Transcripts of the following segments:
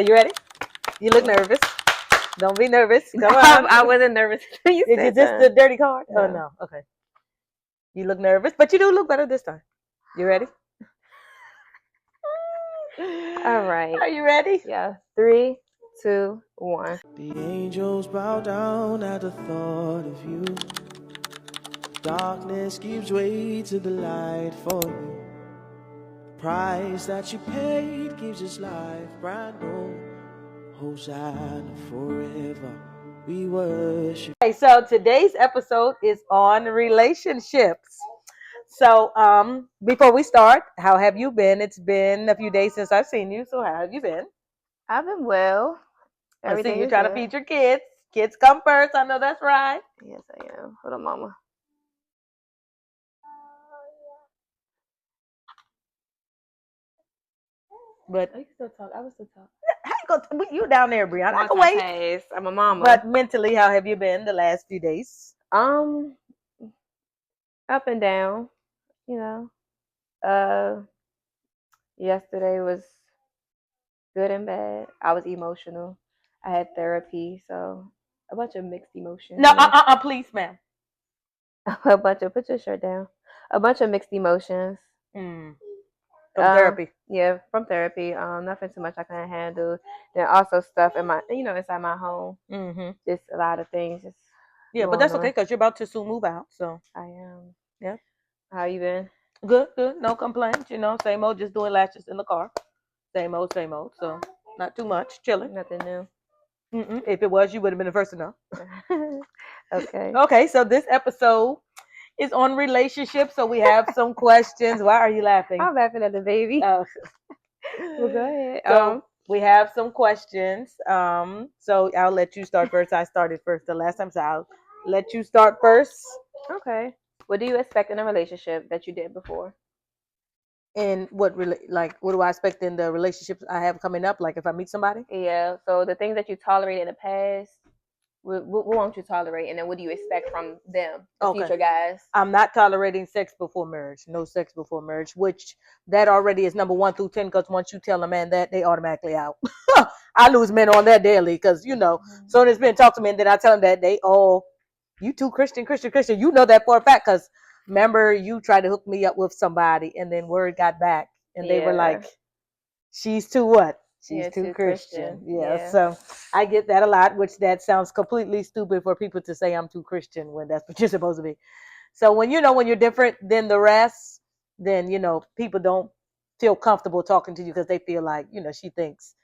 Are you ready? You look nervous. Don't be nervous. Come on. I wasn't nervous. Is this the dirty card? No. Oh, no. Okay. You look nervous, but you do look better this time. You ready? All right. Are you ready? Yeah. 3, 2, 1. The angels bow down at the thought of you. Darkness gives way to the light for you. The price that you paid gives us life brand new. Hosanna forever, we worship. Okay, so today's episode is on relationships. So, before we start, how have you been? It's been a few days since I've seen you. So, how have you been? I've been well. I see you is trying to good. feed your kids. Kids come first. I know that's right. Yes, I am. Hold on, mama. But You can still talk. I will still talk. how you down there, Brianna? I can wait. I'm a mama. But mentally, how have you been the last few days? Up and down. You know. Yesterday was good and bad. I was emotional. I had therapy, so a bunch of mixed emotions. No, please, ma'am. Put your shirt down. A bunch of mixed emotions. From therapy. Yeah, from therapy. Nothing too much I couldn't handle. Then also stuff in my, inside my home. Mm-hmm. Just a lot of things. Yeah, but that's okay because you're about to soon move out. So I am. Yeah. How you been? Good. No complaints. Same old. Just doing lashes in the car. Same old. So not too much. Chilling. Nothing new. If it was, you would have been the first to know. Okay. Okay. So this episode is on relationships. So we have some questions. Why are you laughing? I'm laughing at the baby. Oh. Well, go ahead. So we have some questions. So I'll let you start first. I started first the last time, so I'll let you start first. Okay. What do you expect in a relationship that you did before? And what do I expect in the relationships I have coming up? Like if I meet somebody? Yeah. So the things that you tolerated in the past, what won't you tolerate, and then what do you expect from them, the future guys? I'm not tolerating sex before marriage. No sex before marriage, which that already is number 1 through 10. Because once you tell a man that, they automatically out. I lose men on that daily because soon as men talk to me, and then I tell them that you too Christian. You know that for a fact because remember you tried to hook me up with somebody, and then word got back, and they were like, "She's too what? She's too Christian." Yeah, so I get that a lot, which that sounds completely stupid for people to say I'm too Christian when that's what you're supposed to be. So when you're different than the rest, then people don't feel comfortable talking to you because they feel like she thinks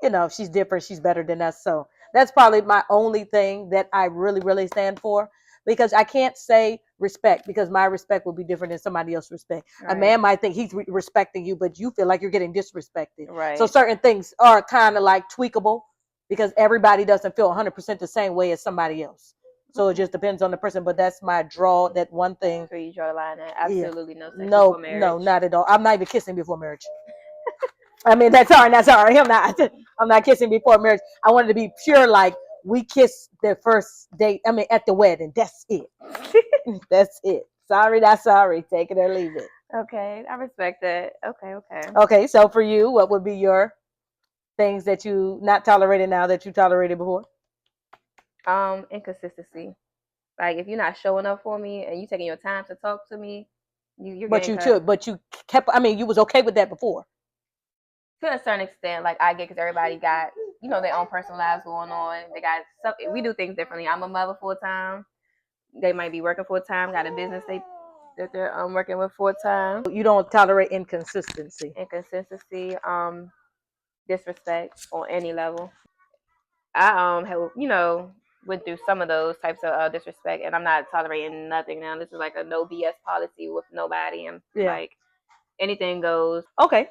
if she's different, she's better than us. So that's probably my only thing that I really, really stand for, because I can't say respect because my respect will be different than somebody else's respect. Right. A man might think he's respecting you, but you feel like you're getting disrespected. Right. So certain things are kind of like tweakable because everybody doesn't feel 100% the same way as somebody else. So it just depends on the person, but that's my draw. That one thing. So you draw the line at absolutely no sex before marriage. No, not at all. I'm not even kissing before marriage. I mean, that's all right. I'm not kissing before marriage. I wanted to be pure, like we kiss the first date. I mean, at the wedding. That's it. That's it. Sorry, not sorry. Take it or leave it. Okay, I respect that. Okay. Okay, so for you, what would be your things that you not tolerated now that you tolerated before? Inconsistency. Like if you're not showing up for me and you taking your time to talk to me, you're. But you kept. I mean, you was okay with that before. To a certain extent, like I get, because everybody got their own personal lives going on. They got stuff. We do things differently. I'm a mother full time. They might be working full time. Got a business that they're working with full time. You don't tolerate inconsistency. Disrespect on any level. I have went through some of those types of disrespect, and I'm not tolerating nothing now. This is like a no BS policy with nobody, and like anything goes. Okay.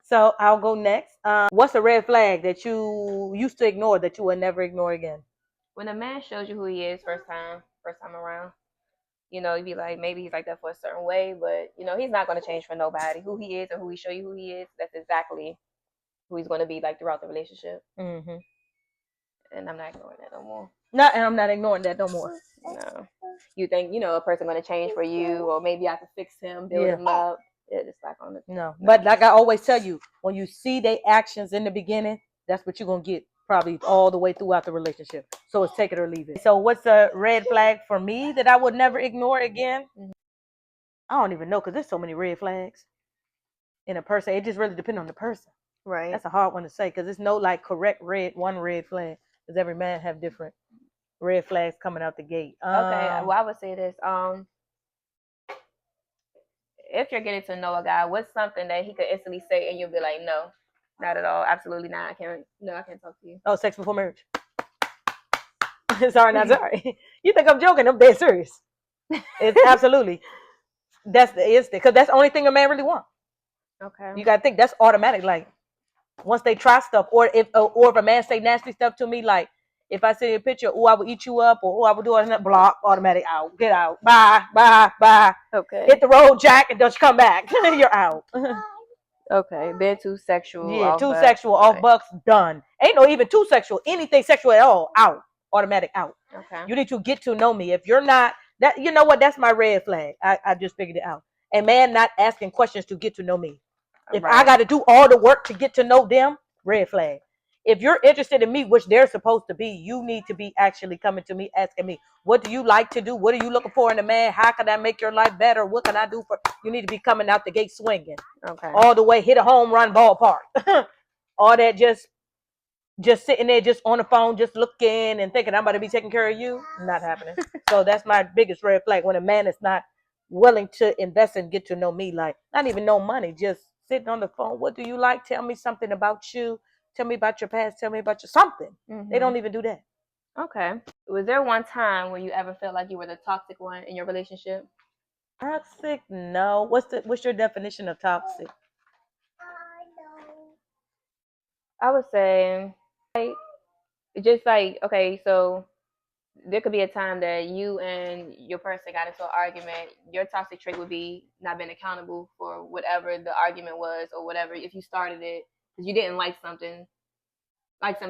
So I'll go next. What's a red flag that you used to ignore that you will never ignore again? When a man shows you who he is first time around, you'd be like, maybe he's like that for a certain way, but he's not going to change for nobody. Who he is or who he show you who he is, that's exactly who he's going to be like throughout the relationship. Mm-hmm. And I'm not ignoring that no more. And I'm not ignoring that no more. No. You think, a person going to change for you, or maybe I can fix him, build him up. It's like on the... No. But like I always tell you, when you see their actions in the beginning, That's what you're gonna get probably all the way throughout the relationship. So it's take it or leave it. So what's a red flag for me that I would never ignore again? I don't even know because there's so many red flags in a person. It just really depends on the person. Right. That's a hard one to say because there's no like correct one red flag because every man have different red flags coming out the gate. Okay. Well, I would say this. If you're getting to know a guy, what's something that he could instantly say and you'll be like, no, not at all, absolutely not. I can't talk to you. Oh, sex before marriage. Sorry, not sorry. You think I'm joking? I'm dead serious. It's absolutely. That's the instant because that's the only thing a man really wants. Okay. You gotta think that's automatic. Like once they try stuff, or if a man say nasty stuff to me, like if I see a picture, oh I will eat you up, or oh I will do it, block, automatic out, get out, bye, bye, bye. Okay. Hit the road, Jack, and don't you come back. You're out. Okay. Been too sexual. Yeah, too sexual, off bucks, done. Ain't no even too sexual, anything sexual at all, out, automatic out. Okay. You need to get to know me. If you're not that, you know what? That's my red flag. I just figured it out. A man not asking questions to get to know me. If I got to do all the work to get to know them, red flag. If you're interested in me, which they're supposed to be, you need to be actually coming to me, asking me, what do you like to do? What are you looking for in a man? How can I make your life better? What can I do for you? Need to be coming out the gate swinging. Okay. All the way, hit a home run ballpark. All that just sitting there, just on the phone, just looking and thinking I'm about to be taking care of you. Not happening. So that's my biggest red flag when a man is not willing to invest and get to know me, like not even no money, just sitting on the phone. What do you like? Tell me something about you. Tell me about your past. Tell me about your something. They don't even do that. Okay. Was there one time where you ever felt like you were the toxic one in your relationship? Toxic? No. What's your definition of toxic? I would say, like, just like, okay, so there could be a time that you and your person got into an argument. Your toxic trait would be not being accountable for whatever the argument was or whatever. If you started it because you didn't like something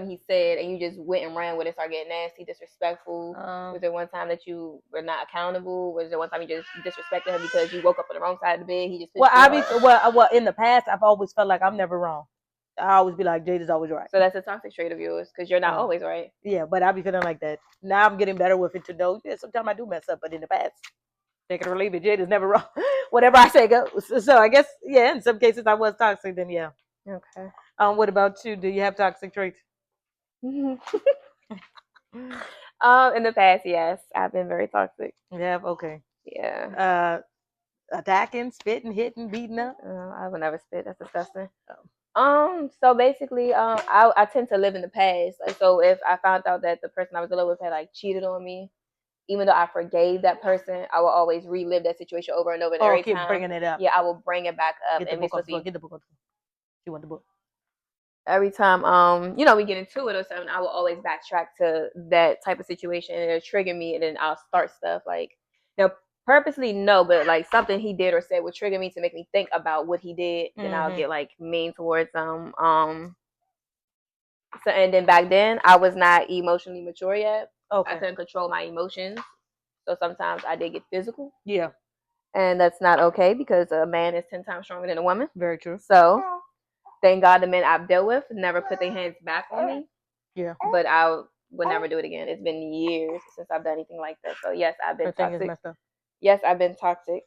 he said, and you just went and ran with it, started getting nasty, disrespectful. Was there one time that you were not accountable? Was there one time you just disrespected her because you woke up on the wrong side of the bed? He just well, in the past, I've always felt like I'm never wrong. I always be like, Jade is always right. So that's a toxic trait of yours because you're not always right. Yeah, but I be feeling like that. Now I'm getting better with it to know. Yeah, sometimes I do mess up, but in the past, take it or leave it. Jade is never wrong. Whatever I say goes. So I guess, yeah, in some cases I was toxic. Then yeah. Okay. What about you? Do you have toxic traits? In the past, yes, I've been very toxic. Yeah. Okay. Yeah. Attacking, spitting, hitting, beating up. I would never spit. That's disgusting. So basically, I tend to live in the past. Like, so if I found out that the person I was in love with had like cheated on me, even though I forgave that person, I will always relive that situation over and over. And every keep time, bringing it up. Yeah, I will bring it back up. Get the book off the floor. Get the book off the floor. You want the book? Every time, we get into it or something, I will always backtrack to that type of situation, and it'll trigger me, and then I'll start stuff like, purposely no, but like something he did or said would trigger me to make me think about what he did, and I'll get like mean towards them. So and then back then I was not emotionally mature yet. Okay. I couldn't control my emotions, so sometimes I did get physical. Yeah, and that's not okay because a man is 10 times stronger than a woman. Very true. So thank God the men I've dealt with never put their hands back on me. Yeah, but I would never do it again. It's been years since I've done anything like that. So yes, I've been toxic. Yes, I've been toxic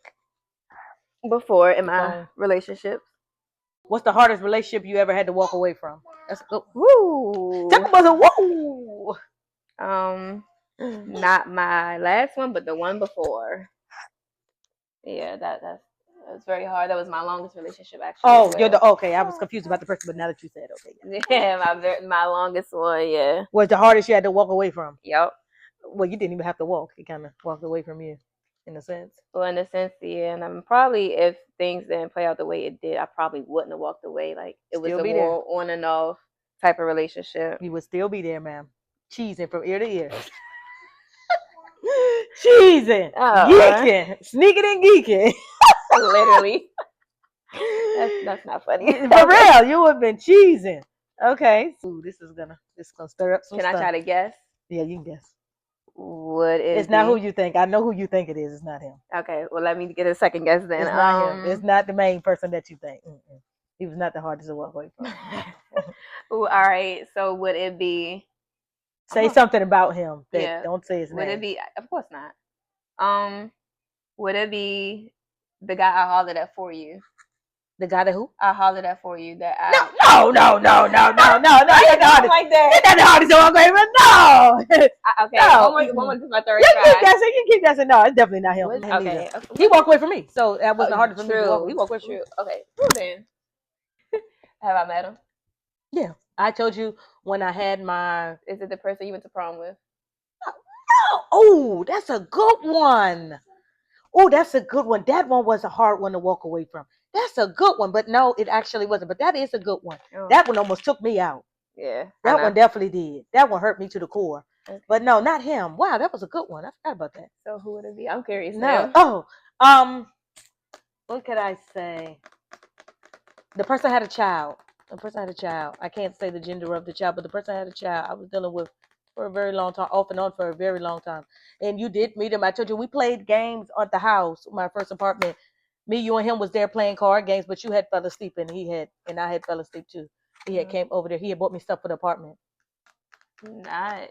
before in my relationships. What's the hardest relationship you ever had to walk away from? That's good. Woo. Talk about the woo. Not my last one, but the one before. Yeah, that was very hard. That was my longest relationship, actually. Oh, you're okay. I was confused about the person, but now that you said okay. Yeah, my longest one. Yeah. Was the hardest you had to walk away from? Yep. Well, you didn't even have to walk. He kind of walked away from you, in a sense. Well, in a sense, yeah. And I'm probably, if things didn't play out the way it did, I probably wouldn't have walked away. Like it was a more on and off type of relationship. You would still be there, ma'am. Cheesing from ear to ear. Cheesing, geeking, sneaking and geeking. Literally. That's not funny. For real, you would have been cheesing. Okay. Ooh, this is gonna stir up some stuff. Can I try to guess? Yeah, you can guess. What is It's not who you think. I know who you think it is. It's not him. Okay, well, let me get a second guess then. It's not him. It's not the main person that you think. He was not the hardest to walk away from. Ooh, all right. So would it be? Say something about him. That Yeah. Don't say his Would name. it be? Of course not. Would it be the guy I hollered at for you? The guy that who? I hollered at for you. That I No. He ain't the hardest. like He that. ain't the hardest to walk away from. No. Okay. No. One more. This is my third You try. keep guessing. No, it's definitely not him. Was- Him okay. neither. He walked away from me, so that wasn't hard for me to walk. He walked away from me. True. Okay. Well then, have I met him? Yeah, I told you when I had my. Is it the person you went to prom with? Oh, that's a good one. Oh, that's a good one. That one was a hard one to walk away from. That's a good one, but no, it actually wasn't. But that is a good one. Oh. That one almost took me out. Yeah. That one definitely did. That one hurt me to the core. Okay. But no, not him. Wow, that was a good one. I forgot about that. So who would it be? I'm curious. No. Now. Oh, what could I say? The person had a child. I can't say the gender of the child, but the person had a child I was dealing with for a very long time, off and on for a very long time. And you did meet him. I told you we played games at the house, my first apartment. Me, you, and him was there playing card games, but you had fell asleep and I had fell asleep too. He had came over there. He had bought me stuff for the apartment. Not.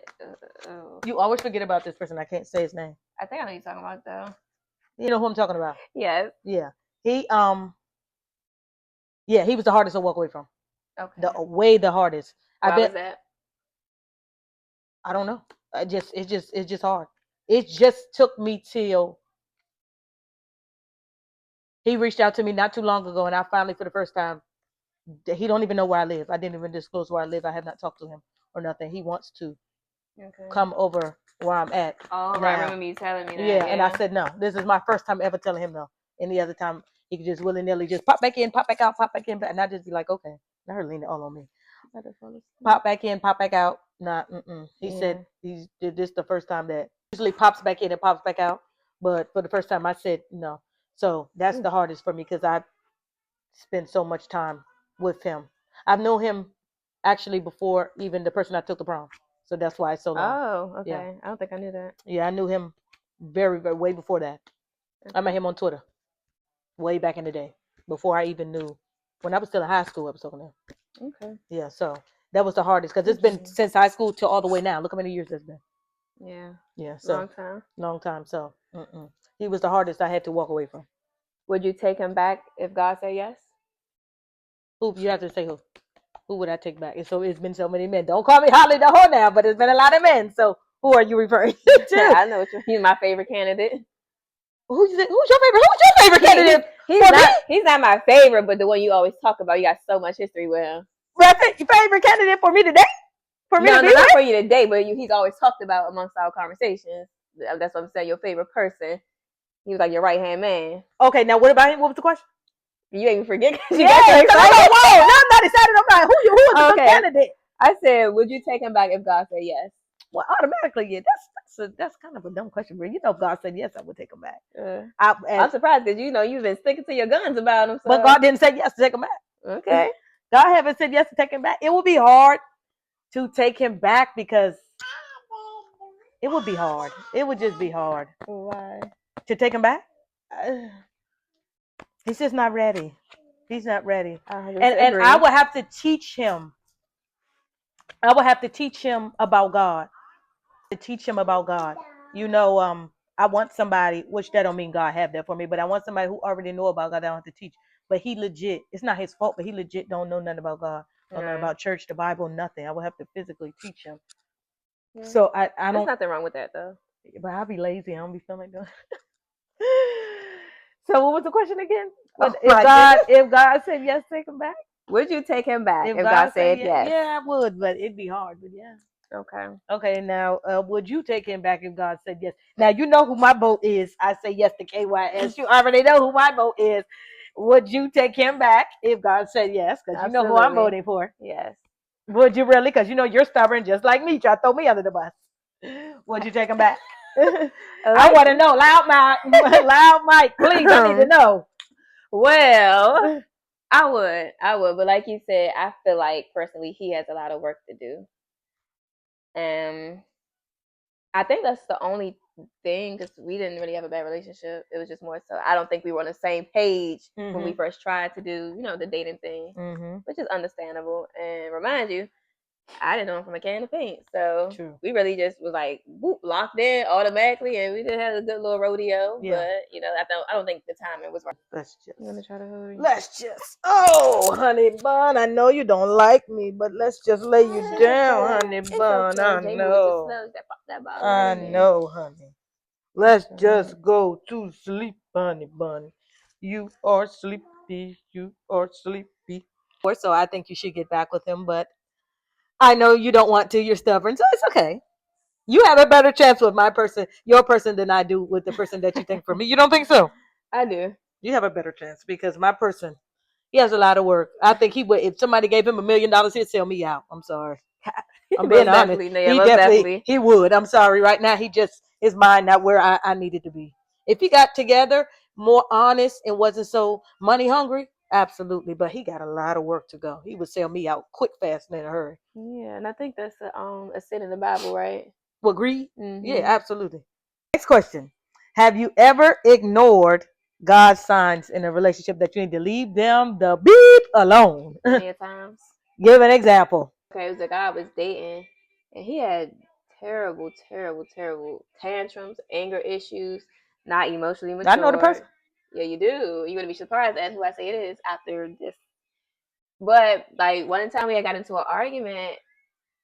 You always forget about this person. I can't say his name. I think I know who you're talking about though. You know who I'm talking about? Yes. Yeah. He yeah, he was the hardest to walk away from. Okay. Way the hardest. Why I bet. was that? I don't know. It's just hard. It just took me till he reached out to me not too long ago, and I finally, for the first time, he don't even know where I live. I didn't even disclose where I live. I have not talked to him or nothing. He wants to come over where I'm at. Oh, right. I remember you telling me that. Yeah, and I said no. This is my first time ever telling him no. Any other time, he could just willy-nilly just pop back in, pop back out, pop back in, and I just be like, okay. Now her leaning all on me. Pop back in, pop back out. Nah, He said he did this the first time that usually pops back in and pops back out, but for the first time I said no. So that's the hardest for me because I spent so much time with him. I've known him actually before even the person I took the prom. So that's why it's so long. Oh, okay. Yeah. I don't think I knew that. Yeah, I knew him very, very way before that. Okay. I met him on Twitter way back in the day before I even knew. When I was still in high school, I was talking to him. Okay. Yeah, so that was the hardest because it's been since high school till all the way now. Look how many years it's been. Yeah. Yeah, so Long time. So he was the hardest I had to walk away from. Would you take him back if God said yes? Who you have to say who? Who would I take back? So it's been so many men. Don't call me Holly the whore now, but it's been a lot of men. So who are you referring to? I know what you mean. My favorite candidate. Who's your favorite? Who's your favorite candidate? He's not my favorite, but the one you always talk about. You got so much history with him. Your favorite candidate for me today? For me to be not for you today, but he's always talked about amongst our conversations. That's what I'm saying. Your favorite person. He was like your right hand man. Okay, now what about him? What was the question? You ain't forget because you got so excited. excited. Whoa, now I'm not excited. I'm like, who is the good candidate? I said, would you take him back if God said yes? Well, automatically, yeah. That's kind of a dumb question, but you know, if God said yes, I would take him back. I'm surprised because you've been sticking to your guns about him. So. But God didn't say yes to take him back. Okay. God haven't said yes to take him back. It would be hard to take him back because it would be hard. It would just be hard. Why? To take him back? He's just not ready. He's not ready. And I would have to teach him. I would have to teach him about God. You know, I want somebody, which that don't mean God have that for me, but I want somebody who already know about God that I don't have to teach. But he legit, it's not his fault, but he legit don't know nothing about God. Don't know about church, the Bible, nothing. I would have to physically teach him. Yeah. So I don't. There's nothing wrong with that though. But I'll be lazy. I don't be feeling like that. So what was the question again? If God said yes, take him back. Would you take him back if God said yes? Yeah, I would, but it'd be hard. But yeah. Okay. Okay. Now, would you take him back if God said yes? Now you know who my vote is. I say yes to KYS. You already know who my vote is. Would you take him back if God said yes? Because you know who I'm voting for. Yes. Would you really? Because you know you're stubborn, just like me. Try to throw me under the bus. Would you take him back? I want to know. Loud mic, please. I need to know. Well, I would, but like you said, I feel like personally he has a lot of work to do, and I think that's the only thing because we didn't really have a bad relationship. It was just more so I don't think we were on the same page when we first tried to do, the dating thing, which is understandable. And remind you, I didn't know him from a can of paint, so True. we really just was like whoop, locked in automatically, and we just had a good little rodeo. Yeah. But I don't think the timing was right. Let's just. You want to try to hurry? Let's just. Oh, honey bun, I know you don't like me, but let's just lay you down, honey It's bun. okay. I Jay know. moved just that bottle I in there. know, honey. Let's just go to sleep, honey bun. You are sleepy. You are sleepy. So I think you should get back with him, but I know you don't want to. You're stubborn, so it's okay. You have a better chance with your person, than I do with the person that you think for me. You don't think so? I do. You have a better chance because my person, he has a lot of work. I think he would, if somebody gave him $1 million, he'd sell me out. I'm sorry. I'm being honest. He would. I'm sorry. Right now, his mind not where I needed to be. If he got together, more honest and wasn't so money hungry, absolutely. But he got a lot of work to go. He would sell me out quick, fast, and in a hurry. Yeah, and I think that's a sin in the Bible, right? Well, greed? Yeah, absolutely. Next question. Have you ever ignored God's signs in a relationship that you need to leave them the beep alone? Many times. Give an example. Okay, it was a guy I was dating, and he had terrible, terrible, terrible tantrums, anger issues, not emotionally mature. I know the person. Yeah, you do. You're going to be surprised at who I say it is after this. But, like, one time we had got into an argument,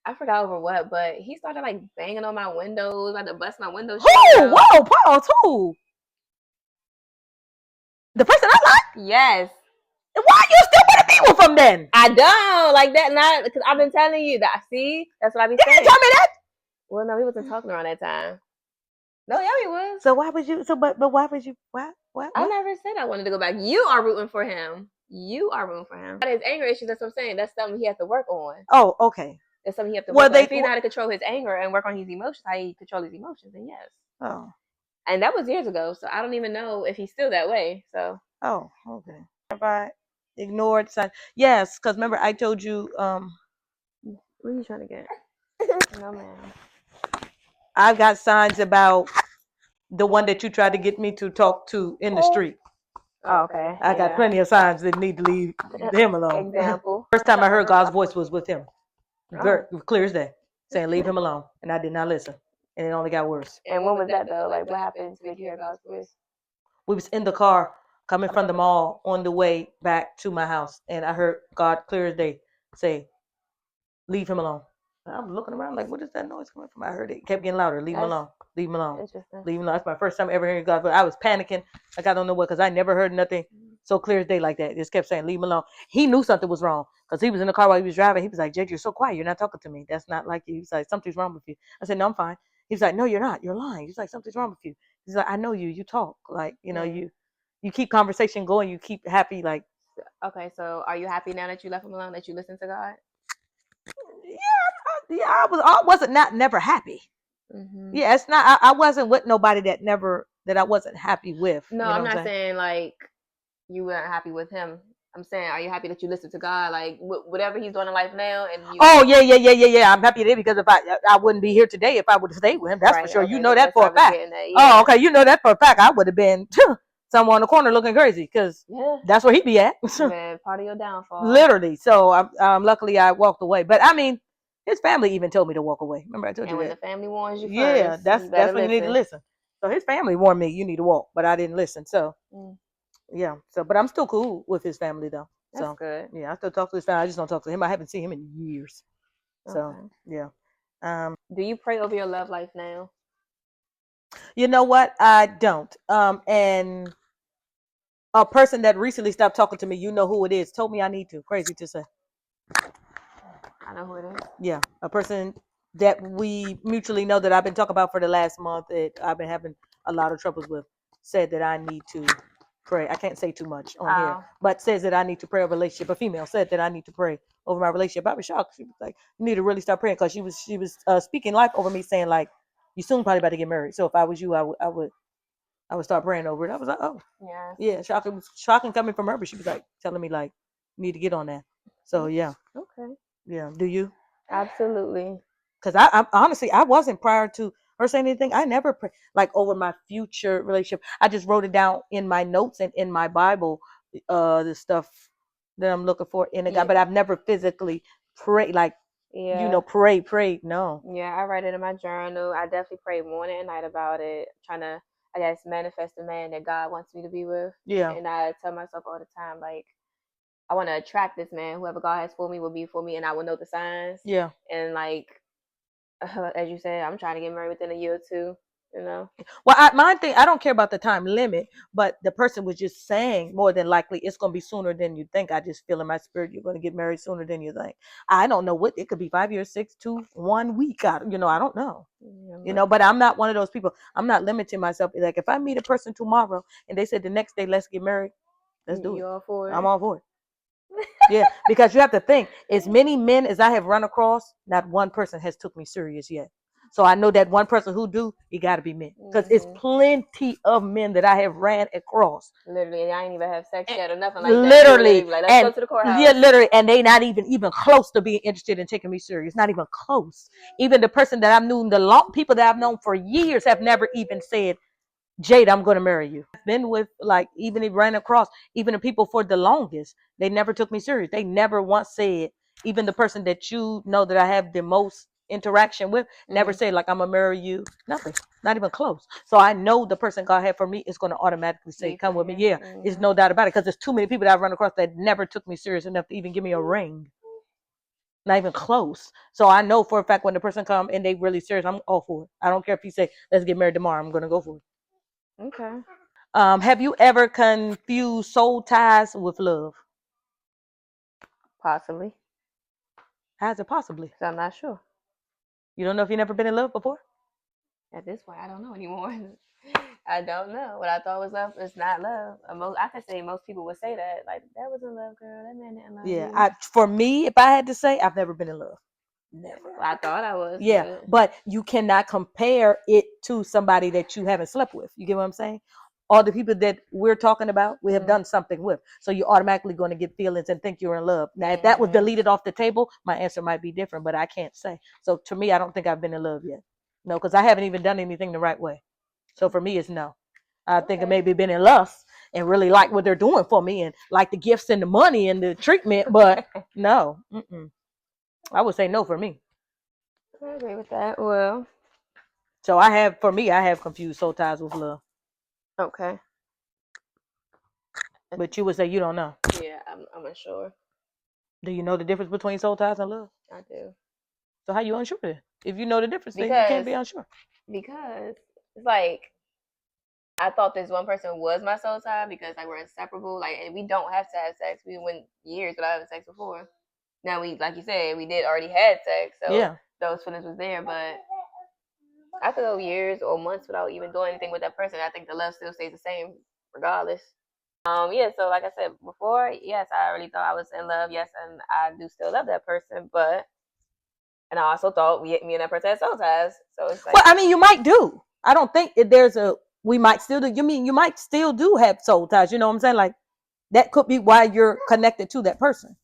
I forgot over what, but he started, like, banging on my windows, like, to bust my windows. Who? Whoa, pause, who? The person I like? Yes. Why you still want to be with him then? I don't like that. Not because I've been telling you that. See, that's what I be saying. You didn't tell me that. Well, no, he wasn't talking around that time. No, yeah, he was. So why would you? But why would you? What? I never said I wanted to go back. You are rooting for him. You are rooting for him. But his anger issues. That's what I'm saying. That's something he has to work on. Oh, okay. That's something he has to work on. If he know how to control his anger and work on his emotions, how he control his emotions, then yes. Oh. And that was years ago, so I don't even know if he's still that way. So. Oh, okay. Have I ignored signs? Yes, because remember I told you. What are you trying to get? No, man. I've got signs about the one that you tried to get me to talk to in the street. Oh, okay. I got plenty of signs that need to leave him alone. Example. First time I heard God's voice was with him. Clear as day. Saying leave him alone. And I did not listen. And it only got worse. And when was that though? Like what happened to make you hear God's voice? We was in the car coming from the mall on the way back to my house. And I heard God clear as day say, leave him alone. And I'm looking around like, what is that noise coming from? I heard it kept getting louder. Leave him alone. Leave him alone. Interesting. Leave him alone. That's my first time ever hearing God. But I was panicking. Like I don't know what, because I never heard nothing so clear as day like that. Just kept saying, leave him alone. He knew something was wrong because he was in the car while he was driving. He was like, Jed, you're so quiet. You're not talking to me. That's not like you. He was like, something's wrong with you. I said, no, I'm fine. He's like, no, you're not. You're lying. He's like, something's wrong with you. He's like, I know you. You talk. Like, you keep conversation going. You keep happy. Like. Okay, so are you happy now that you left him alone, that you listened to God? Yeah, I wasn't never happy. Mm-hmm. Yeah, it's not. I wasn't with nobody that I wasn't happy with. No, I'm not saying like you weren't happy with him. I'm saying, are you happy that you listened to God? Like whatever he's doing in life now, and you. Oh yeah. I'm happy today because if I wouldn't be here today if I would have stayed with him. That's for sure. Okay, you know that for a fact. Oh, okay. You know that for a fact. I would have been somewhere on the corner looking crazy because that's where he'd be at. Man, part of your downfall. Literally. So luckily I walked away. But I mean, his family even told me to walk away. Remember I told you that. And when the family warns you, first, that's when you need to listen. So his family warned me you need to walk, but I didn't listen. So yeah. So but I'm still cool with his family though. That's good. Yeah, I still talk to his family. I just don't talk to him. I haven't seen him in years. So yeah. Do you pray over your love life now? You know what? I don't. And a person that recently stopped talking to me, you know who it is, told me I need to. Crazy to say. I know who it is. Yeah, a person that we mutually know that I've been talking about for the last month that I've been having a lot of troubles with, said that I need to pray. I can't say too much on here, but says that I need to pray over a relationship. A female said that I need to pray over my relationship. I was shocked. She was like, you need to really start praying, because she was speaking life over me, saying like, you soon probably about to get married. So if I was you, I would start praying over it. I was like, oh yeah, shocking coming from her, but she was like telling me like, you need to get on that. So yeah. Okay. Yeah. Do you? Absolutely. Because I honestly, I wasn't prior to or say anything. I never pray like over my future relationship. I just wrote it down in my notes and in my Bible, the stuff that I'm looking for in a guy. Yeah. But I've never physically prayed like Yeah. prayed. No. Yeah, I write it in my journal. I definitely pray morning and night about it, trying to, I guess, manifest the man that God wants me to be with. Yeah. And I tell myself all the time, like, I want to attract this man. Whoever God has for me will be for me, and I will know the signs. Yeah. And like, as you said, I'm trying to get married within a year or two. You know. Well, my thing, I don't care about the time limit, but the person was just saying more than likely it's going to be sooner than you think. I just feel in my spirit you're going to get married sooner than you think. I don't know what it could be, 5 years, 6, 2, 1 week. I don't know. Yeah, But I'm not one of those people. I'm not limiting myself. Like if I meet a person tomorrow and they said the next day let's get married, let's do you it. all for it? I'm all for it. Yeah, because you have to think, as many men as I have run across, not one person has took me serious yet. So I know that one person who do, it got to be men, because it's plenty of men that I have ran across. Literally, and I ain't even have sex yet or nothing like that. Literally, Like, let's go to the courthouse. Yeah, literally, and they not even close to being interested in taking me serious. Not even close. Even the person that I've known, people that I've known for years have never even said, Jade, I'm going to marry you. I've been with, like, even if ran across, even the people for the longest, they never took me serious. They never once said, even the person that you know that I have the most interaction with, never said, like, I'm going to marry you. Nothing. Not even close. So I know the person God had for me is going to automatically say, come with me. Yeah, there's no doubt about it, because there's too many people that I've run across that never took me serious enough to even give me a ring. Not even close. So I know for a fact when the person come and they really serious, I'm all for it. I don't care if he say, let's get married tomorrow. I'm going to go for it. Okay. Have you ever confused soul ties with love? Possibly. How's it possibly? So I'm not sure. You don't know if you've never been in love before? At this point, I don't know anymore. I don't know. What I thought was love is not love. I could say most people would say that. Like, that wasn't love, girl. That man didn't love you. For me, if I had to say, I've never been in love. Never. Well, I thought I was. Yeah, but you cannot compare it to somebody that you haven't slept with. You get what I'm saying? All the people that we're talking about, we have done something with. So you're automatically going to get feelings and think you're in love. Now, if that was deleted off the table, my answer might be different, but I can't say. So to me, I don't think I've been in love yet. No, because I haven't even done anything the right way. So for me, it's no. I think it maybe been in lust and really like what they're doing for me and like the gifts and the money and the treatment, but no. I would say no for me. I agree with that. Well, so I have confused soul ties with love. Okay. But you would say you don't know. Yeah, I'm unsure. Do you know the difference between soul ties and love? I do. So how you unsure then? If you know the difference, then you can't be unsure. Because it's like, I thought this one person was my soul tie because like we're inseparable. Like, and we don't have to have sex. We went years without having sex before. Now we, like you said, we did already had sex, so those feelings was there. But I could go years or months without even doing anything with that person. I think the love still stays the same regardless. Yeah. So like I said before, yes, I really thought I was in love. Yes, and I do still love that person, and I also thought me and that person had soul ties. So it's like, well, I mean, you might do. I don't think we might still do. You might still do have soul ties. You know what I'm saying? Like that could be why you're connected to that person.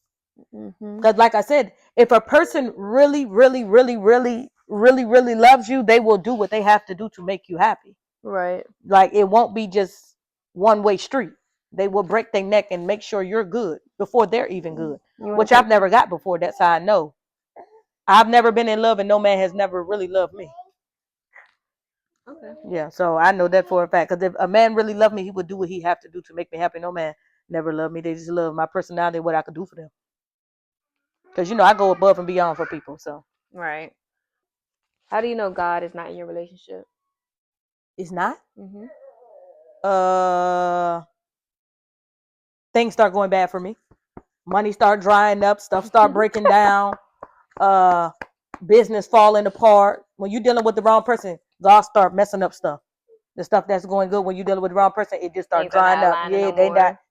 Because like I said, if a person really, really, really, really, really, really loves you, they will do what they have to do to make you happy. Right. Like it won't be just one-way street. They will break their neck and make sure you're good before they're even good, which I've never got before. That's how I know. I've never been in love and no man has never really loved me. Okay. Yeah, so I know that for a fact. Because if a man really loved me, he would do what he have to do to make me happy. No man never loved me. They just love my personality and what I could do for them. Because, I go above and beyond for people. So. Right. How do you know God is not in your relationship? It's not? Things start going bad for me. Money start drying up. Stuff start breaking down. Business falling apart. When you're dealing with the wrong person, God start messing up stuff. The stuff that's going good, when you're dealing with the wrong person, it just starts drying up. Yeah,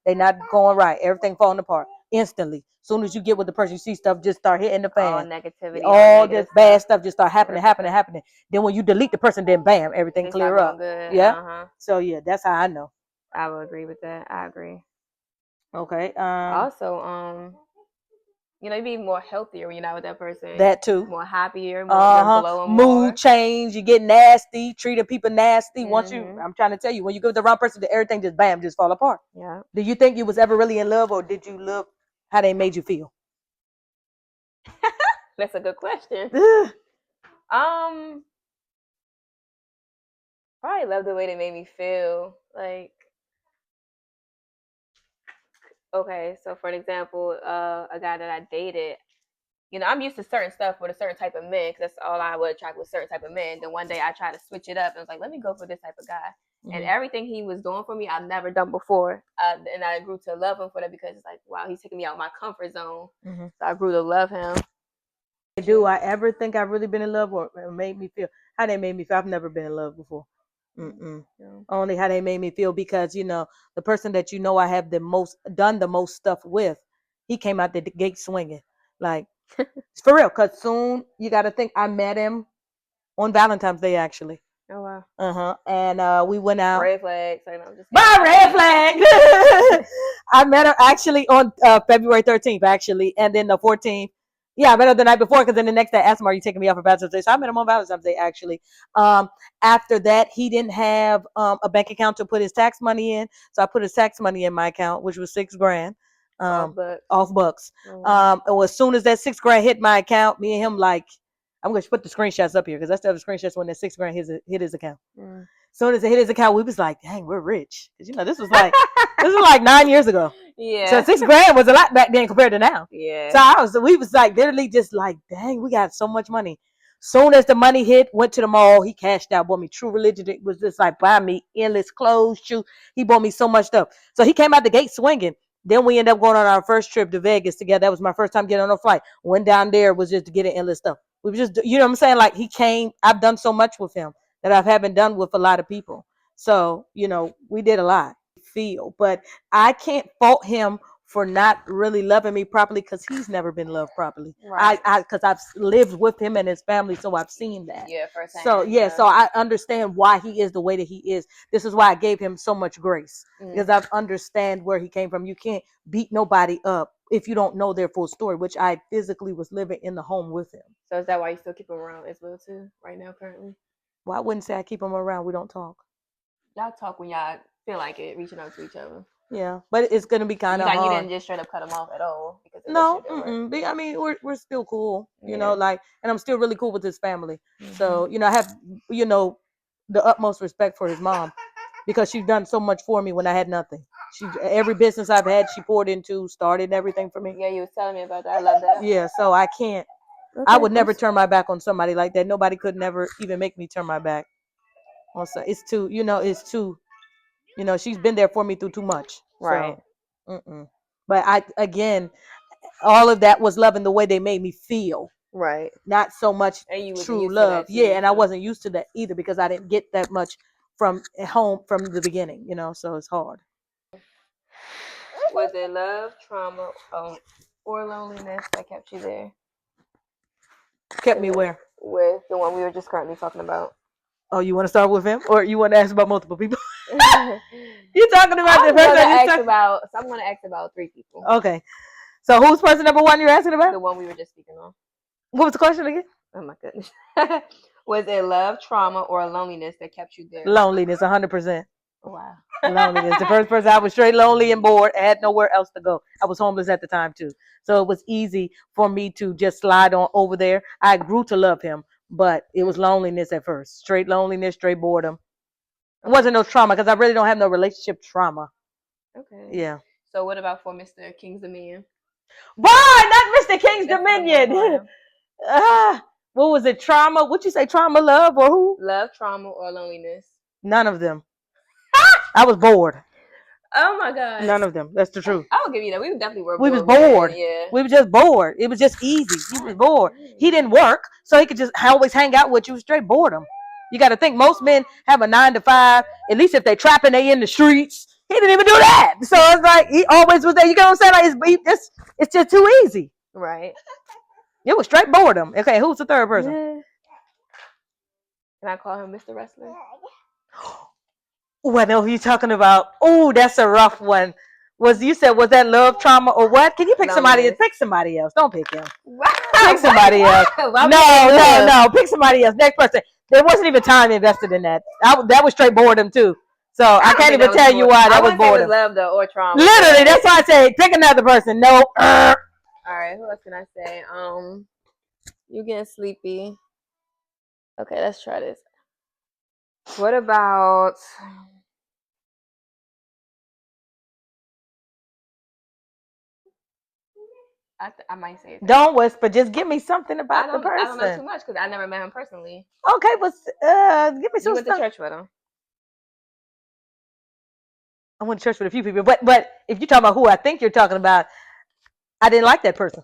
they not going right. Everything falling apart instantly. As soon as you get with the person, you see stuff just start hitting the fan. All negativity. All this bad stuff just start happening. Then when you delete the person, then bam, everything clear up. Good. Yeah. So yeah, that's how I know. I would agree with that. I agree. Okay. Also, you know, you be more healthier when you're not with that person. That too. More happier, more you're glowing more. Mood change, you get nasty, treating people nasty. Once Mm-hmm. I'm trying to tell you, when you go with the wrong person, everything just bam, just fall apart. Yeah. Do you think you was ever really in love, or did you love how they made you feel? That's a good question. Probably love the way they made me feel. Like, okay, so for an example, a guy that I dated, you know, I'm used to certain stuff with a certain type of man, 'cause that's all I would attract with certain type of men. Then one day I tried to switch it up and was like, let me go for this type of guy. Mm-hmm. And everything he was doing for me, I've never done before. And I grew to love him for that, because it's like, wow, he's taking me out of my comfort zone. Mm-hmm. So I grew to love him. Do I ever think I've really been in love, or made me feel how they made me feel? I've never been in love before. Yeah. Only how they made me feel, because, you know, the person that, you know, I have done the most stuff with, he came out the gate swinging. Like, for real, because soon you got to think, I met him on Valentine's Day, actually. Oh, wow. And we went out. Red flag. So no, just red flag. I met her actually on February 13th, actually. And then the 14th. Yeah, I met her the night before, because then the next day I asked him, are you taking me out for Valentine's Day? So I met him on Valentine's Day, actually. After that, he didn't have a bank account to put his tax money in. So I put his tax money in my account, which was $6,000. Off bucks. And as soon as that $6,000 hit my account, me and him, like, I'm going to put the screenshots up here, because that's the screenshots when that $6,000 hit his account. As soon as it hit his account, we was like, dang, we're rich. Because, you know, this was like 9 years ago. Yeah. So $6,000 was a lot back then compared to now. Yeah. So we was like literally just like, dang, we got so much money. Soon as the money hit, went to the mall, he cashed out, bought me True Religion. It was just like, buy me endless clothes, shoes. He bought me so much stuff. So he came out the gate swinging. Then we ended up going on our first trip to Vegas together. That was my first time getting on a flight. Went down there, was just to get endless stuff. We were just, you know what I'm saying? Like, he came, I've done so much with him that I haven't done with a lot of people. So, you know, we did a lot. But I can't fault him for not really loving me properly, because he's never been loved properly. Right. Because I've lived with him and his family, so I've seen that. Yeah, firsthand. So yeah, so I understand why he is the way that he is. This is why I gave him so much grace, because I understand where he came from. You can't beat nobody up if you don't know their full story, which I physically was living in the home with him. So is that why you still keep him around as well too, right now, currently? Well, I wouldn't say I keep him around. We don't talk. Y'all talk when y'all feel like it, reaching out to each other. Yeah, but it's gonna be kind of hard. You didn't just straight up cut him off at all? Because no, I mean, we're still cool, you know, like, and I'm still really cool with his family. So, you know, I have, you know, the utmost respect for his mom, because she's done so much for me when I had nothing. Every business I've had, she poured into, started everything for me. Yeah, you was telling me about that. I love that. Yeah, so I can't. Okay, I would never turn my back on somebody like that. Nobody could never even make me turn my back. Also, it's too, you know, you know, she's been there for me through too much. Right. So, but again, all of that was loving the way they made me feel. Right. Not so much true love. Yeah, and I wasn't used to that either, because I didn't get that much from home from the beginning, you know, so it's hard. Was it love, trauma, or loneliness that kept you there? Kept me where? With the one we were just currently talking about. Oh, you want to start with him, or you want to ask about multiple people? You're talking about the person. I'm going to ask about 3 people. Okay. So who's person number 1 you're asking about? The one we were just speaking on. What was the question again? Oh my goodness. Was it love, trauma, or loneliness that kept you there? Loneliness, 100%. Wow. Loneliness. The first person, I was straight lonely and bored. I had nowhere else to go. I was homeless at the time too. So it was easy for me to just slide on over there. I grew to love him, but it was loneliness at first. Straight loneliness, straight boredom. It wasn't no trauma, because I really don't have no relationship trauma. Okay. Yeah. So what about for Mr. King's Dominion? Why not Mr. King's Dominion? What was it? Trauma? What'd you say? Trauma, love, or who? Love, trauma, or loneliness? None of them. I was bored. Oh my God. None of them. That's the truth. I'll give you that. We definitely were bored. We was bored. Yeah. We were just bored. It was just easy. He was bored. He didn't work, so he could just always hang out with you. Straight boredom. You got to think, most men have a 9 to 5. At least if they trapping, they in the streets. He didn't even do that. So it's like he always was there. You get what I'm saying? Like it's just too easy. Right. It was straight boredom. Okay, who's the third person? Can I call him Mr. Wrestler? Oh, I know who you're talking about. Oh, that's a rough one. You said was that love trauma or what? Can you pick somebody? Loneliness. Pick somebody else. Don't pick him. Wow. Pick somebody else. Why No. Pick somebody else. Next person. There wasn't even time invested in that. That was straight boredom too. So I can't even tell you why that was boredom. It was love though or trauma. Literally, that's why I say pick another person. No. All right, who else can I say? You getting sleepy? Okay, let's try this. What about? I might say it. Don't whisper. Just give me something about the person. I don't know too much because I never met him personally. Okay, but give me some. You went to church with him. I went to church with a few people, but if you're talking about who I think you're talking about, I didn't like that person.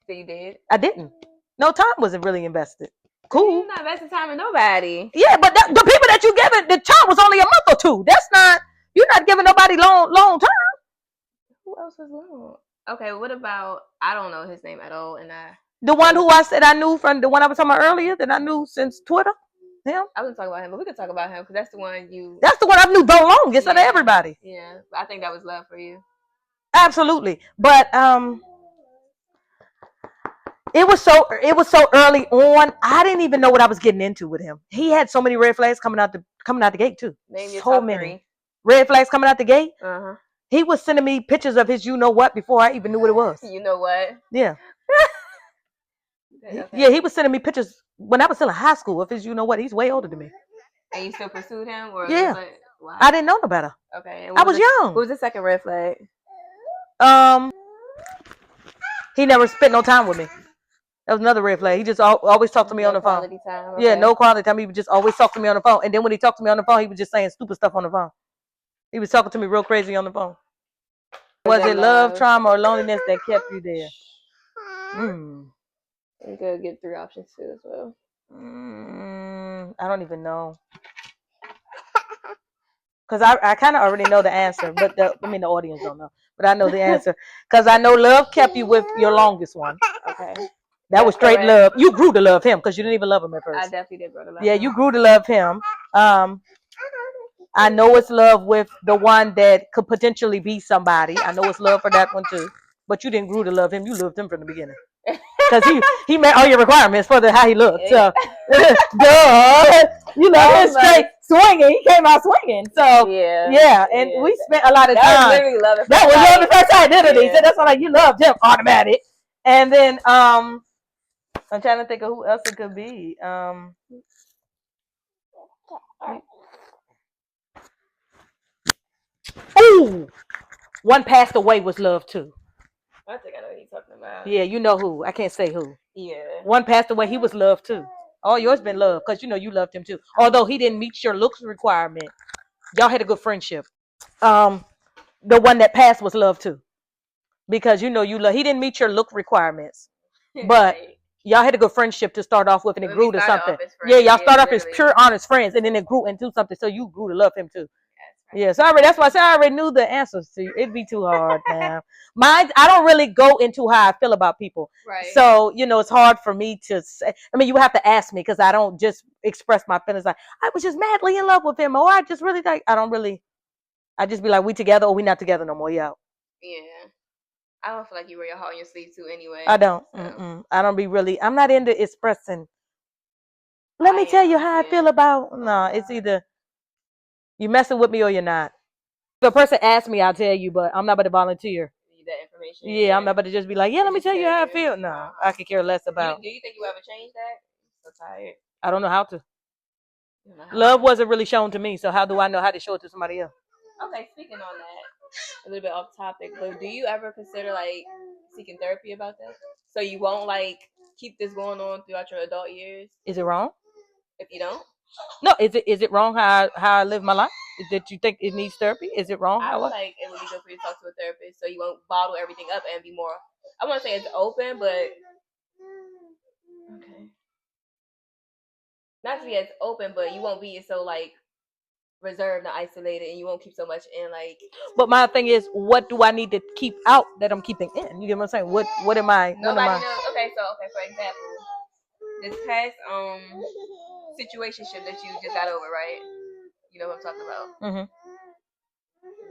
So you did? I didn't. No, time wasn't really invested. Cool. You're not investing time in nobody. Yeah, but the people that you gave it, the time was only a month or two. That's not. You're not giving nobody long term. Who else was long? Okay, what about? I don't know his name at all, and the one who I said I knew from the one I was talking about earlier that I knew since Twitter. Him. I wasn't talking about him, but we could talk about him because that's the one you. That's the one I knew the longest out of everybody. Yeah, I think that was love for you. Absolutely, but it was so early on. I didn't even know what I was getting into with him. He had so many red flags coming out the gate too. Name your so top many 3. red flags coming out the gate. Uh-huh. He was sending me pictures of his you know what before I even knew what it was. You know what? Yeah. Okay. Yeah, he was sending me pictures when I was still in high school of his you know what. He's way older than me. And you still pursued him? Or yeah. Wow. I didn't know no better. Okay. I was young. What was the second red flag? He never spent no time with me. That was another red flag. He just always talked to me on the phone. Time, okay. Yeah, no quality time. He would just always talk to me on the phone. And then when he talked to me on the phone, he was just saying stupid stuff on the phone. He was talking to me real crazy on the phone. Was it love, trauma, or loneliness that kept you there? You could get 3 options too as well. I don't even know. Because I kind of already know the answer. But the audience don't know. But I know the answer. Because I know love kept you with your longest one. Okay. That was straight love. You grew to love him because you didn't even love him at first. I definitely did grow to love him. Yeah, you grew to love him. I know it's love with the one that could potentially be somebody. I know it's love for that one too. But you didn't grow to love him. You loved him from the beginning. Because he met all your requirements for how he looked. So, duh. You know, his straight swinging. He came out swinging. So, yeah. And we spent a lot of time. That was literally love at first sight. That was love at first sight, literally. So that's why like, you loved him automatic. And then, I'm trying to think of who else it could be. Ooh, one passed away was love too. I think I know what you're talking about. Yeah, you know who. I can't say who. Yeah. One passed away. He was love too. All yours been love because you know you loved him too. Although he didn't meet your looks requirement, y'all had a good friendship. The one that passed was love too, because you know you love. He didn't meet your look requirements, but y'all had a good friendship to start off with, and it grew to something. Yeah, y'all start off as pure, honest friends, and then it grew into something. So you grew to love him too. Yeah, so that's why I said I already knew the answers to you. It'd be too hard now. Mine, I don't really go into how I feel about people. Right. So, you know, it's hard for me to say. I mean, you have to ask me because I don't just express my feelings like, I was just madly in love with him. Or I just really like, I just be like, we together or we not together no more. Yeah. Yeah. I don't feel like you wear your heart on your sleeve too anyway. I don't. So. I don't be really, I'm not into expressing. Let me tell you how I feel about, no, it's either. You messing with me or you're not. If a person asks me, I'll tell you, but I'm not about to volunteer. Need that information. Yeah, I'm not about to just be like, yeah, let me tell you how I feel. No, I could care less about. Do you think you ever change that? So tired. I don't know how to. Love wasn't really shown to me, so how do I know how to show it to somebody else? Okay, speaking on that, a little bit off topic, but do you ever consider like seeking therapy about that? So you won't like keep this going on throughout your adult years? Is it wrong? If you don't? No, is it wrong how I live my life? That you think it needs therapy? Is it wrong? I feel like it would be good for you to talk to a therapist so you won't bottle everything up and be more. I want to say it's open, but okay, not to be as open, but you won't be so like reserved and isolated, and you won't keep so much in like. But my thing is, what do I need to keep out that I'm keeping in? You get what I'm saying? What am I? Nobody knows. Okay, for example, this past situationship that you just got over, right? You know what I'm talking about. Mm-hmm.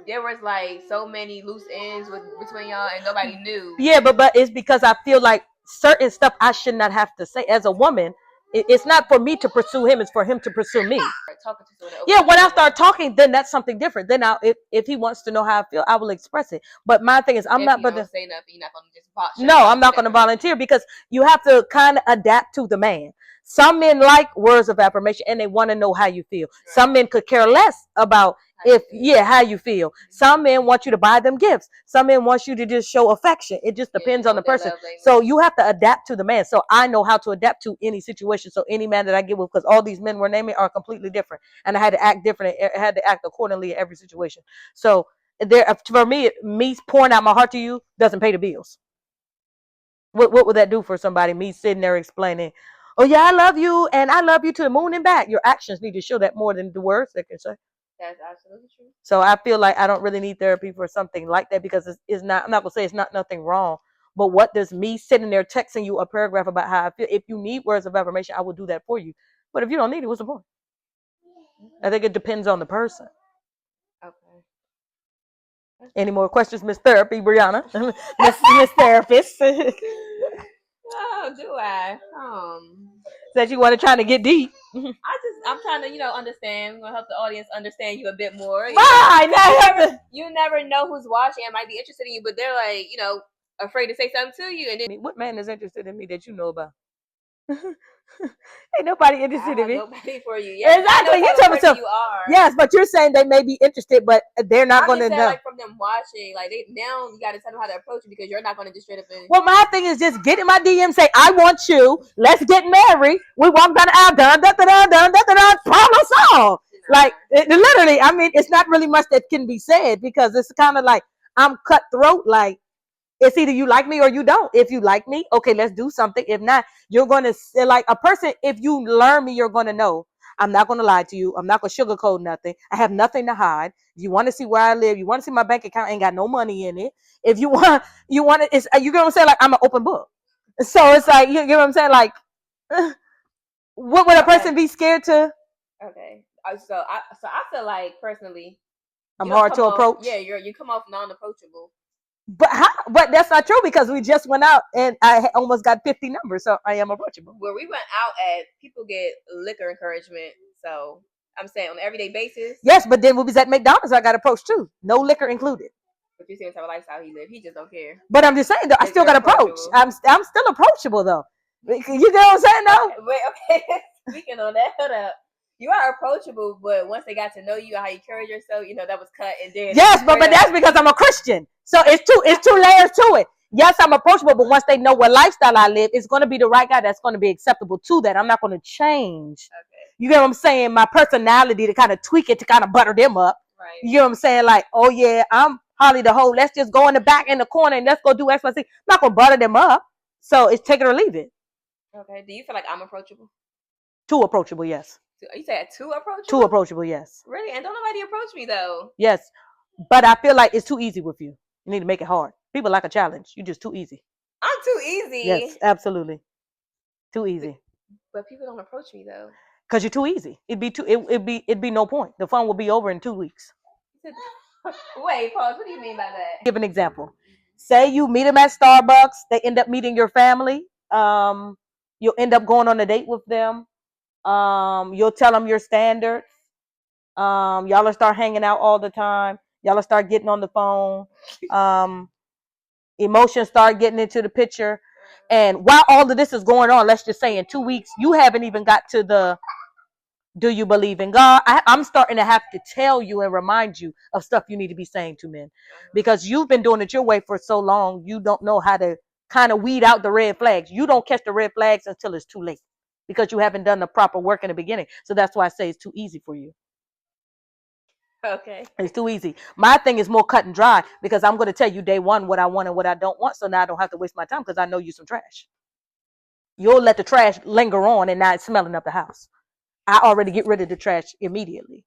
there was like so many loose ends between y'all and nobody knew. Yeah, but it's because I feel like certain stuff I should not have to say as a woman. It's not for me to pursue him; it's for him to pursue me. Talking to someone, Yeah, when I start talking, then that's something different. Then if he wants to know how I feel, I will express it. But my thing is, I'm not going to say nothing. You're not going to just no, I'm not going to volunteer because you have to kind of adapt to the man. Some men like words of affirmation and they want to know how you feel. Right. Some men could care less about how you feel. Mm-hmm. Some men want you to buy them gifts. Some men want you to just show affection. It just depends on the person. So you have to adapt to the man. So I know how to adapt to any situation. So any man that I get with, because all these men we're naming are completely different, and I had to act different. I had to act accordingly in every situation. So for me pouring out my heart to you doesn't pay the bills. What would that do for somebody? Me sitting there explaining, oh yeah, I love you and I love you to the moon and back. Your actions need to show that more than the words they can say. That's absolutely true. So I feel like I don't really need therapy for something like that because it's not, I'm not going to say it's not nothing wrong, but what does me sitting there texting you a paragraph about how I feel? If you need words of affirmation, I will do that for you. But if you don't need it, what's the point? I think it depends on the person. Okay. Any more questions, Miss Therapy, Brianna? Miss Therapist. Oh, do I? Said you want to try to get deep. I'm trying to, understand. I'm gonna help the audience understand you a bit more. You never know who's watching and might be interested in you, but they're like, afraid to say something to you. And then, what man is interested in me that you know about? Ain't nobody interested in me. Nobody for you. Yes, exactly. You tell me so. Yes, but you're saying they may be interested, but they're not going to know. Like from them watching, like now you got to tell them how to approach you because you're not going to just straight up. Well, my thing is just get in my DM, say I want you. Let's get married. We walk down the aisle, problem solved. Like literally, I mean, it's not really much that can be said because it's kind of like I'm cutthroat. Like it's either you like me or you don't. If you like me, okay, let's do something. If not, you're going to like a person. If you learn me, you're going to know. I'm not going to lie to you. I'm not going to sugarcoat nothing. I have nothing to hide. You want to see where I live. You want to see my bank account ain't got no money in it. If you want it. It's, you get what I'm saying? Like I'm an open book. So it's like, you get what I'm saying? Like, what would a person be scared to? Okay. So I feel like personally, I'm hard to approach. Yeah, you come off non-approachable. But but that's not true because we just went out and I almost got 50 numbers, so I am approachable. Where we went out at, people get liquor encouragement. So I'm saying on an everyday basis. Yes, but then when we was at McDonald's, I got approached too. No liquor included. But you see what type of lifestyle he live. He just don't care. But I'm just saying though, I still got approached. I'm still approachable though. You know what I'm saying though? Wait, okay. Speaking on that, hold up. You are approachable, but once they got to know you, how you carry yourself, that was cut and then. Yes, but that's because I'm a Christian. So it's two layers to it. Yes, I'm approachable, but once they know what lifestyle I live, it's going to be the right guy that's going to be acceptable to that. I'm not going to change. Okay. You get what I'm saying? My personality to kind of tweak it to kind of butter them up. Right. You get what I'm saying? Like, oh yeah, I'm Holly the hoe. Let's just go in the back in the corner and let's go do X, Y, Z. I'm not going to butter them up. So it's take it or leave it. Okay. Do you feel like I'm approachable? Too approachable, yes. You said too approachable? Too approachable, yes. Really? And don't nobody approach me though. Yes. But I feel like it's too easy with you. You need to make it hard. People like a challenge. You're just too easy. I'm too easy. Yes, absolutely. Too easy. But people don't approach me though. Because you're too easy. It'd be no point. The fun will be over in 2 weeks. Wait, pause. What do you mean by that? Give an example. Say you meet them at Starbucks. They end up meeting your family. You'll end up going on a date with them. You'll tell them your standards. Y'all will start hanging out all the time. Y'all will start getting on the phone. Emotions start getting into the picture. And while all of this is going on, let's just say in 2 weeks, you haven't even got to the, do you believe in God? I'm starting to have to tell you and remind you of stuff you need to be saying to men. Because you've been doing it your way for so long, you don't know how to kind of weed out the red flags. You don't catch the red flags until it's too late. Because you haven't done the proper work in the beginning. So that's why I say it's too easy for you. Okay. It's too easy. My thing is more cut and dry because I'm going to tell you day one what I want and what I don't want. So now I don't have to waste my time because I know you some trash. You'll let the trash linger on and now it's smelling up the house. I already get rid of the trash immediately.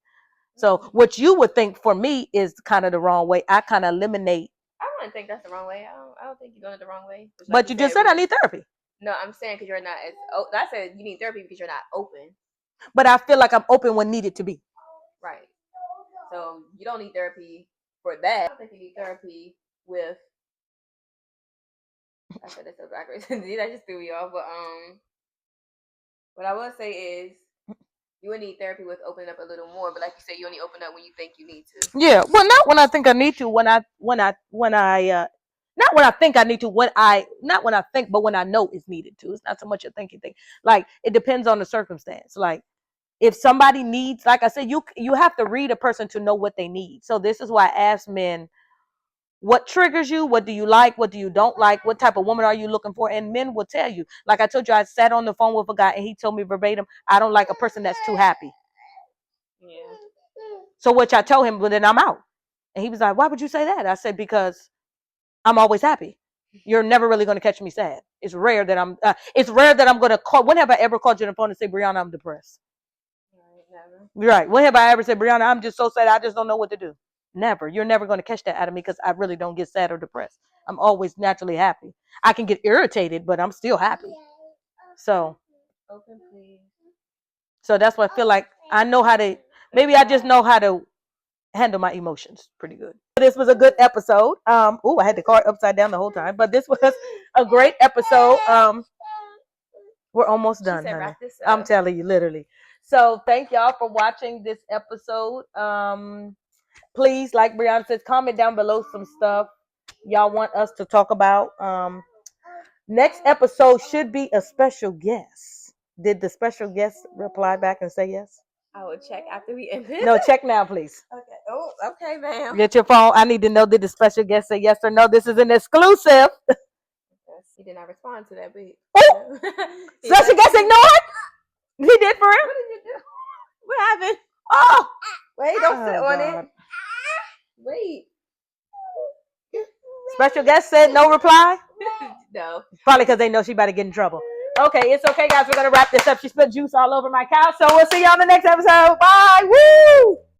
So what you would think for me is kind of the wrong way. I kind of eliminate. I wouldn't think that's the wrong way. I don't think you're doing it the wrong way. Like but you just said I need therapy. No, I'm saying because you're not as. I said you need therapy because you're not open. But I feel like I'm open when needed to be. Right. So you don't need therapy for that. I don't think you need therapy with. I said this so backwards. That just threw me off. But what I will say is, you would need therapy with opening up a little more. But like you said, you only open up when you think you need to. Yeah, well, not when I think I need to. Not when I think I need to. Not when I think, but when I know it's needed to. It's not so much a thinking thing. Like it depends on the circumstance. Like if somebody needs, like I said, you have to read a person to know what they need. So this is why I ask men, what triggers you? What do you like? What do you don't like? What type of woman are you looking for? And men will tell you. Like I told you, I sat on the phone with a guy and he told me verbatim, I don't like a person that's too happy. Yeah. So which I told him, well, then I'm out. And he was like, why would you say that? I said, because I'm always happy. You're never really going to catch me sad. It's rare that I'm going to call. When have I ever called you on the phone and say, Brianna, I'm depressed? Never. Right. When have I ever said, Brianna, I'm just so sad. I just don't know what to do. Never. You're never going to catch that out of me because I really don't get sad or depressed. I'm always naturally happy. I can get irritated, but I'm still happy. So. Open, please. So that's why I feel like I know how to, maybe I just know how to handle my emotions pretty good. This was a good episode. I had the card upside down the whole time, but this was a great episode. We're almost done, honey. Wrap this up. I'm telling you, literally. So thank y'all for watching this episode. Please, like Brianna says, comment down below some stuff y'all want us to talk about. Next episode should be a special guest. Did the special guest reply back and say yes? I will check after we end this. No, check now, please. Okay. Oh, okay, ma'am. Get your phone. I need to know, did the special guest say yes or no? This is an exclusive. He did not respond to that, but oh, special guest ignored? He did for real? What did you do? What happened? Oh, wait, don't sit on God. it. Wait. Special guest said no reply? No. Probably because they know she about to get in trouble. Okay, it's okay, guys. We're going to wrap this up. She spilled juice all over my couch. So we'll see you on the next episode. Bye. Woo!